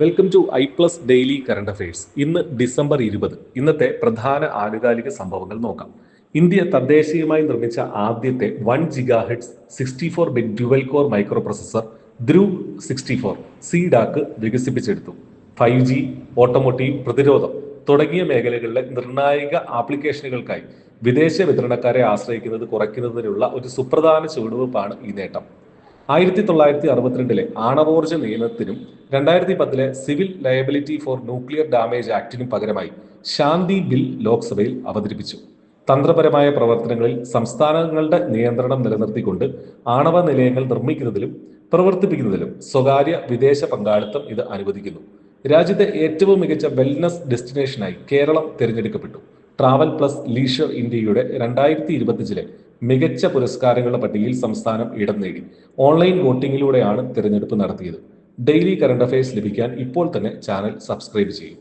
Welcome to I daily current affairs. ഇന്ന് December 20. ഇന്നത്തെ പ്രധാന ആനുകാലിക സംഭവങ്ങൾ നോക്കാം. ഇന്ത്യ തദ്ദേശീയമായി നിർമ്മിച്ച ആദ്യത്തെ 1 GHz 64-ബിറ്റ് dual core micro processor Dhruv 64 C DAC വികസിപ്പിച്ചെടുത്തു. 5G, ഓട്ടോമോട്ടീവ്, പ്രതിരോധം തുടങ്ങിയ മേഖലകളിലെ നിർണായക ആപ്ലിക്കേഷനുകൾക്കായി വിദേശ വിതരണക്കാരെ ആശ്രയിക്കുന്നത് കുറയ്ക്കുന്നതിനുള്ള ഒരു സുപ്രധാന ചുവടുവയ്പ്പാണ് ഈ നേട്ടം. 1962 ആണവോർജ നിയമത്തിനും 2010 civil liability for nuclear damage ആക്ടിനും പകരമായി ശാന്തി ബിൽ ലോക്സഭയിൽ അവതരിപ്പിച്ചു. തന്ത്രപരമായ പ്രവർത്തനങ്ങളിൽ സംസ്ഥാനങ്ങളുടെ നിയന്ത്രണം നിലനിർത്തിക്കൊണ്ട് ആണവ നിലയങ്ങൾ നിർമ്മിക്കുന്നതിലും പ്രവർത്തിപ്പിക്കുന്നതിലും സ്വകാര്യ വിദേശ പങ്കാളിത്തം ഇത് അനുവദിക്കുന്നു. രാജ്യത്തെ ഏറ്റവും മികച്ച വെൽനസ് ഡെസ്റ്റിനേഷനായി കേരളം തിരഞ്ഞെടുക്കപ്പെട്ടു. ട്രാവൽ പ്ലസ് ലീഷർ ഇന്ത്യയുടെ 2025 മികച്ച പുരസ്കാരങ്ങളുടെ പട്ടികയിൽ സംസ്ഥാനം ഇടം നേടി. ഓൺലൈൻ വോട്ടിംഗിലൂടെയാണ് തിരഞ്ഞെടുപ്പ് നടത്തിയത്. ഡെയിലി കറണ്ട് അഫയേഴ്സ് ലഭിക്കാൻ ഇപ്പോൾ തന്നെ ചാനൽ സബ്സ്ക്രൈബ് ചെയ്യും.